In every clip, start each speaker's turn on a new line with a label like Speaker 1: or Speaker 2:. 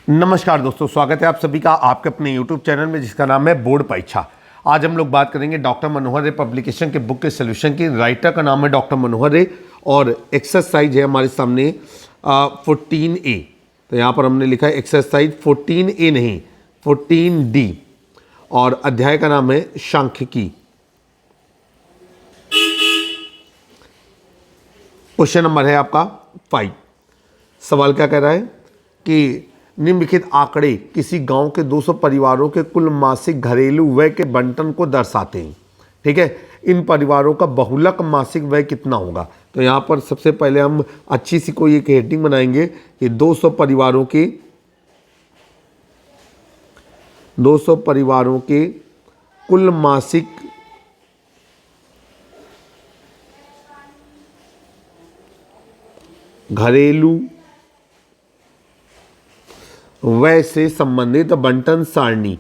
Speaker 1: नमस्कार दोस्तों, स्वागत है आप सभी का आपके अपने YouTube चैनल में जिसका नाम है बोर्ड परीक्षा। आज हम लोग बात करेंगे डॉक्टर मनोहर रे पब्लिकेशन के बुक के सोल्यूशन की। राइटर का नाम है डॉक्टर मनोहर रे और एक्सरसाइज है हमारे सामने 14A। तो यहाँ पर हमने लिखा है एक्सरसाइज 14A नहीं 14D और अध्याय का नाम है सांख्यिकी। क्वेश्चन नंबर है आपका 5। सवाल क्या कह रहा है कि निम्नलिखित आंकड़े किसी गांव के 200 परिवारों के कुल मासिक घरेलू व्यय के बंटन को दर्शाते हैं। ठीक है, इन परिवारों का बहुलक मासिक व्यय कितना होगा। तो यहाँ पर सबसे पहले हम अच्छी सी कोई एक हेडिंग बनाएंगे कि 200 परिवारों के कुल मासिक घरेलू व्यय से संबंधित बंटन सारणी।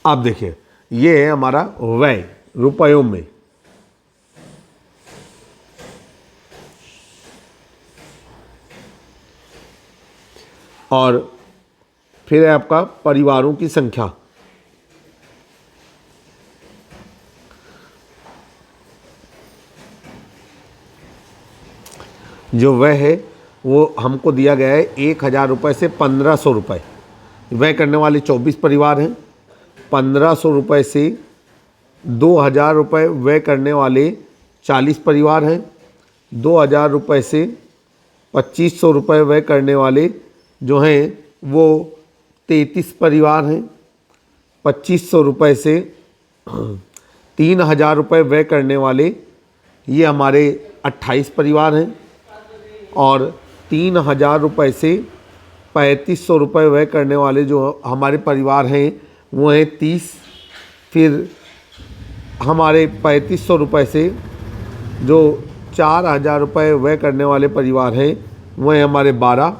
Speaker 1: आप देखिए, ये है हमारा व्यय रुपयों में, और फिर है आपका परिवारों की संख्या। जो वह है वो हमको दिया गया है 1000 रुपये से 1500 रुपये। व्यय करने वाले 24 परिवार हैं। 1500 रुपये से 2000 रुपये व्यय करने वाले 40 परिवार हैं। 2000 रुपये से 2500 रुपये व्यय करने वाले जो हैं वो 33 परिवार हैं। 2500 रुपये से 3000 रुपये व्यय करने वाले ये हमारे 28 परिवार हैं, और 3000 रुपये से 3500 रुपये व्यय करने वाले जो हमारे परिवार हैं वो हैं 30। फिर हमारे 3500 रुपये से जो 4000 रुपये व्यय करने वाले परिवार हैं वो हैं हमारे 12।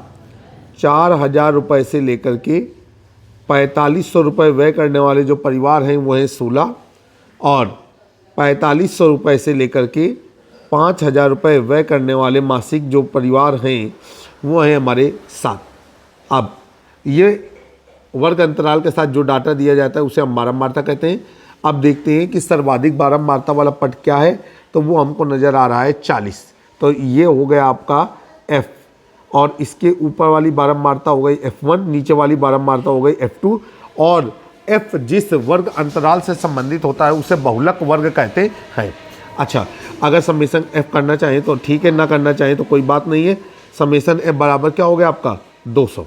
Speaker 1: 4000 रुपये से लेकर के 4500 रुपये व्यय करने वाले जो परिवार हैं वो हैं 16, और 4500 रुपये से लेकर के 5000 रुपये व्यय करने वाले मासिक जो परिवार हैं वो हैं हमारे 7। अब ये वर्ग अंतराल के साथ जो डाटा दिया जाता है उसे हम बारंबारता कहते हैं। अब देखते हैं कि सर्वाधिक बारंबारता वाला पद क्या है, तो वो हमको नज़र आ रहा है 40। तो ये हो गया आपका F, और इसके ऊपर वाली बारंबारता हो गई F1, नीचे वाली बारंबारता हो गई F2, और F जिस वर्ग अंतराल से संबंधित होता है उसे बहुलक वर्ग कहते हैं। अच्छा, अगर समेशन F करना चाहें तो ठीक है, ना करना चाहें तो कोई बात नहीं है। समेशन F बराबर क्या हो गया आपका 200।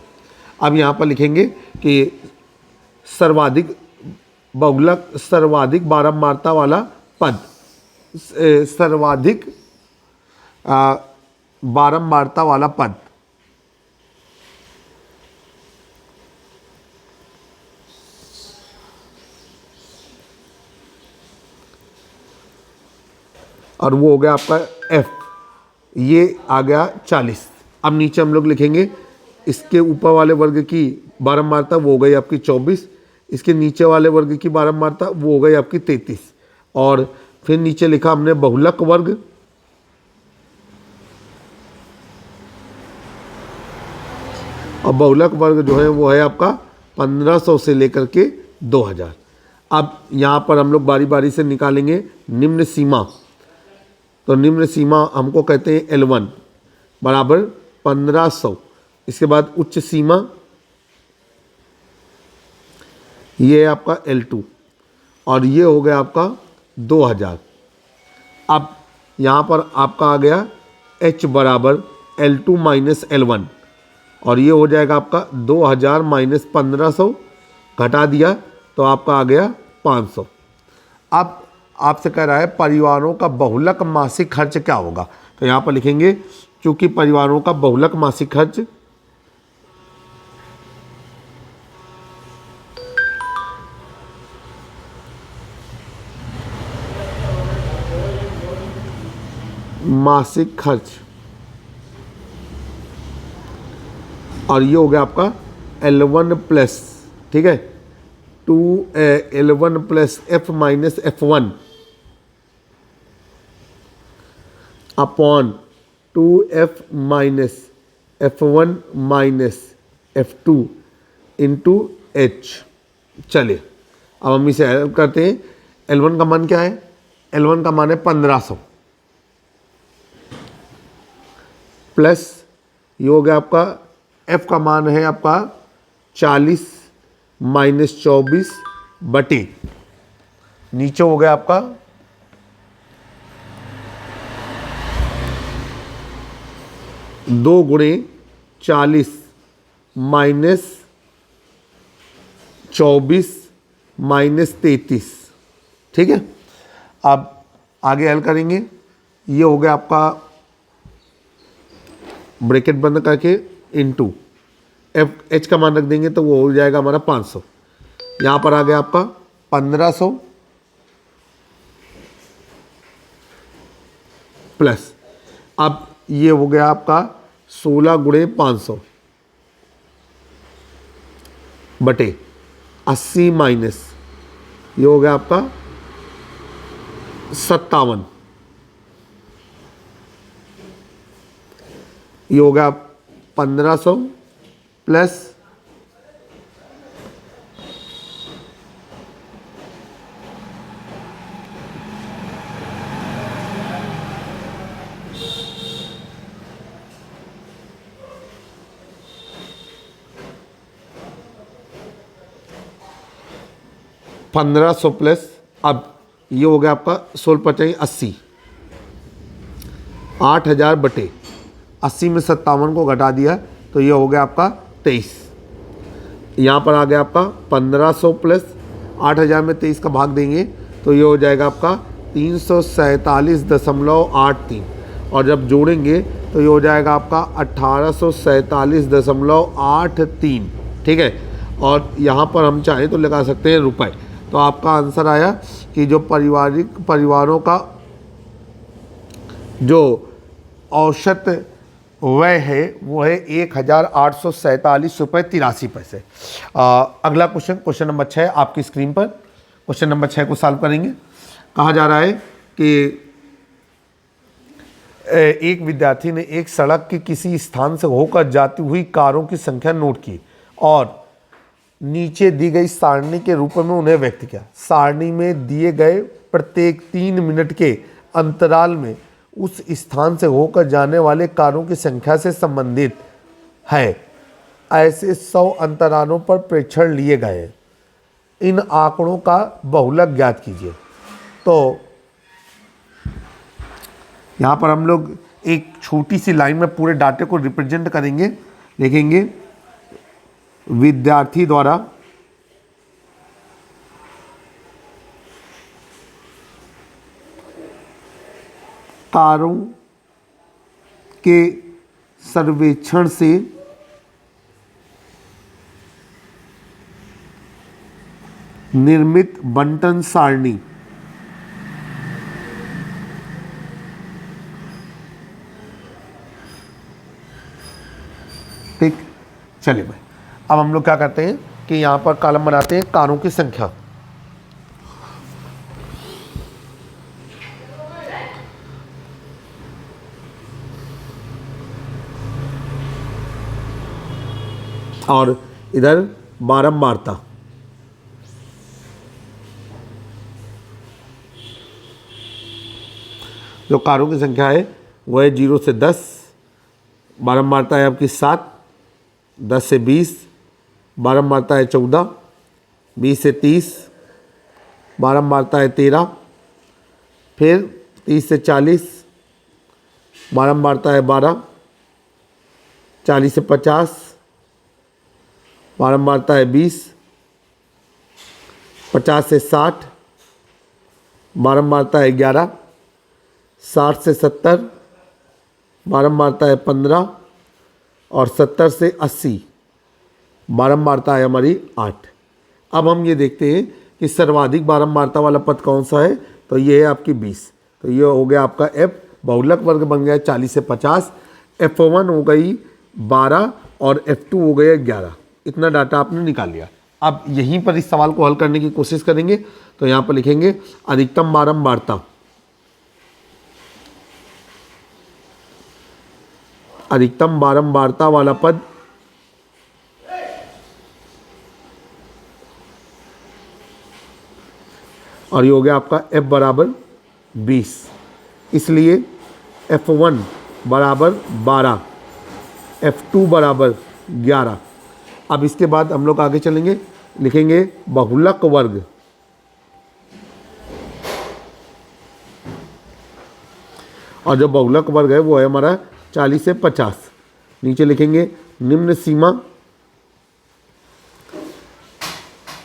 Speaker 1: अब यहाँ पर लिखेंगे कि सर्वाधिक बारंबारता वाला पद, सर्वाधिक बारंबारता वाला पद और वो हो गया आपका F, ये आ गया 40। अब नीचे हम लोग लिखेंगे इसके ऊपर वाले वर्ग की बारंबारता वो हो गई आपकी 24, इसके नीचे वाले वर्ग की बारंबारता वो हो गई आपकी 33, और फिर नीचे लिखा हमने बहुलक वर्ग, और बहुलक वर्ग जो है वो है आपका 1500 से लेकर के 2000। अब यहाँ पर हम लोग बारी बारी से निकालेंगे निम्न सीमा। तो निम्न सीमा हमको कहते हैं L1 बराबर 1500। इसके बाद उच्च सीमा ये है आपका L2, और ये हो गया आपका 2000। अब यहाँ पर आपका आ गया H बराबर L2 माइनस L1, और ये हो जाएगा आपका 2000 माइनस 1500, घटा दिया तो आपका आ गया 500। अब आपसे कह रहा है परिवारों का बहुलक मासिक खर्च क्या होगा। तो यहाँ पर लिखेंगे चूंकि परिवारों का बहुलक मासिक खर्च मासिक खर्च, और ये हो गया आपका L1 प्लस, ठीक है, 2L1 plus F minus F1 upon 2F minus F1 minus F2 into H। चलिए अब हम इसे ऐड करते हैं। L1 का मान क्या है? L1 का मान है 1500 प्लस ये हो गया आपका F का मान है आपका 40 माइनस 24 बटे, नीचे हो गया आपका 2 गुणे 40 माइनस 24 माइनस 33, ठीक है। अब आगे हल करेंगे। ये हो गया आपका ब्रैकेट बंद करके इनटू H का मान रख देंगे तो वो हो जाएगा हमारा 500। यहाँ पर आ गया आपका 1500 प्लस, अब ये हो गया आपका 16 गुणे 500 बटे 80 माइनस ये हो गया आपका 57, ये हो गया 1500 प्लस 1500 प्लस, अब ये हो गया आपका 16×5 80, 8000 बटे 80 में 57 को घटा दिया तो ये हो गया आपका 23। यहाँ पर आ गया आपका 1500 प्लस 8000 में 23 का भाग देंगे तो ये हो जाएगा आपका 347.83, और जब जोड़ेंगे तो ये हो जाएगा आपका 1847.83, ठीक है। और यहाँ पर हम चाहें तो लगा सकते हैं रुपए। तो आपका आंसर आया कि जो परिवारों का जो औसत व्यय है वो है 1847 रुपये 83 पैसे। अगला क्वेश्चन नंबर 6 आपकी स्क्रीन पर। क्वेश्चन नंबर 6 को सॉल्व करेंगे। कहा जा रहा है कि एक विद्यार्थी ने एक सड़क के किसी स्थान से होकर जाती हुई कारों की संख्या नोट की और नीचे दी गई सारणी के रूप में उन्हें व्यक्त किया। सारणी में दिए गए प्रत्येक 3 मिनट के अंतराल में उस स्थान से होकर जाने वाले कारों की संख्या से संबंधित है। ऐसे 100 अंतरालों पर प्रेक्षण लिए गए। इन आंकड़ों का बहुलक ज्ञात कीजिए। तो यहाँ पर हम लोग एक छोटी सी लाइन में पूरे डाटे को रिप्रेजेंट करेंगे। लिखेंगे विद्यार्थी द्वारा कारों के सर्वेक्षण से निर्मित बंटन सारणी ठीक। चलिए भाई, अब हम लोग क्या करते हैं कि यहाँ पर कॉलम बनाते हैं कारों की संख्या। और इधर बारंबारता। जो कारों की संख्या है वो है 0 से 10, बारंबारता है आपकी 7, 10 से 20, बारंबारता है 14, 20 से 30, बारंबारता है 13, फिर 30 से 40, बारंबारता है 12, 40 से 50, बारंबारता है 20, 50 से 60, बारंबारता है 11, 60 से 70, बारंबारता है 15, और 70 से 80, बारंबारता है हमारी 8। अब हम ये देखते हैं कि सर्वाधिक बारंबारता वाला पद कौन सा है। तो ये है आपकी 20। तो ये हो गया आपका F, बहुलक वर्ग बन गया 40 से 50, F1 हो गई 12 और F2 हो गया 11। इतना डाटा आपने निकाल लिया। अब यहीं पर इस सवाल को हल करने की कोशिश करेंगे। तो यहाँ पर लिखेंगे अधिकतम बारंबारता, अधिकतम बारंबारता वाला पद और ये हो गया आपका f बराबर 20, इसलिए f1 बराबर 12, f2 बराबर 11। अब इसके बाद हम लोग आगे चलेंगे, लिखेंगे बहुलक वर्ग, और जो बहुलक वर्ग है वो है हमारा 40 से 50। नीचे लिखेंगे निम्न सीमा,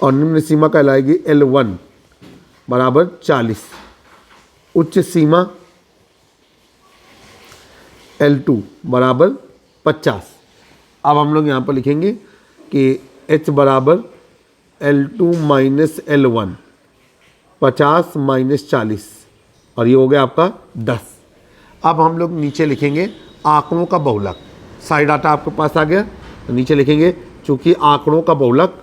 Speaker 1: और निम्न सीमा कहलाएगी L1 बराबर 40, उच्च सीमा L2 बराबर 50। अब हम लोग यहाँ पर लिखेंगे कि H बराबर L2 माइनस L1, 50 माइनस 40, और ये हो गया आपका 10। अब हम लोग नीचे लिखेंगे आंकड़ों का बहुलक। साइड डाटा आपके पास आ गया, तो नीचे लिखेंगे चूंकि आंकड़ों का बहुलक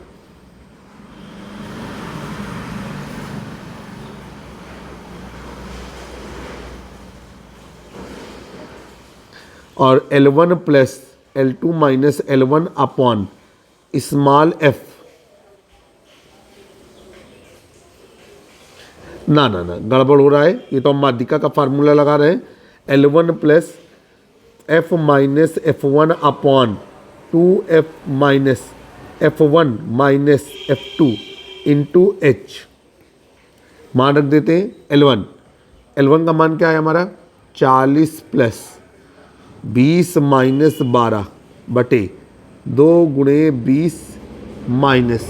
Speaker 1: और L1 plus L2 minus L1 upon small f, ना गड़बड़ हो रहा है, ये तो हम माध्यिका का फार्मूला लगा रहे हैं। L1 plus f minus f1 upon 2f minus f1 minus f2 into h, मान रख देते हैं L1 का मान क्या है हमारा 40 प्लस 20 माइनस 12 बटे 2 गुणे 20 माइनस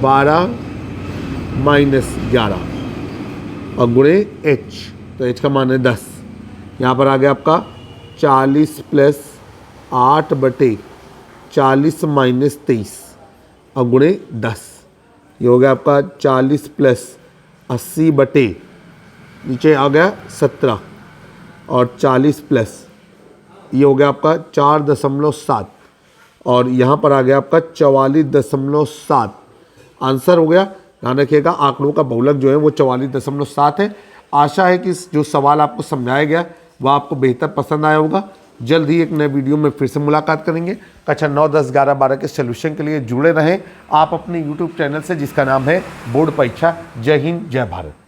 Speaker 1: 12 माइनस 11 और गुणे h, तो h का मान है 10। यहाँ पर आ गया आपका 40 प्लस 8 बटे 40 माइनस 23 और गुणे 10, ये हो गया आपका 40 प्लस 80 बटे नीचे आ गया 17 और 40 प्लस ये हो गया आपका 4.7 और यहाँ पर आ गया आपका 44.7। आंसर हो गया। ध्यान रखिएगा आंकड़ों का बहुलक जो है वो 44.7 है। आशा है कि जो सवाल आपको समझाया गया वह आपको बेहतर पसंद आया होगा। जल्द ही एक नए वीडियो में फिर से मुलाकात करेंगे। कक्षा 9, 10, 11, 12 के सोल्यूशन के लिए जुड़े रहें आप अपने YouTube चैनल से जिसका नाम है बोर्ड परीक्षा। जय हिंद, जय भारत।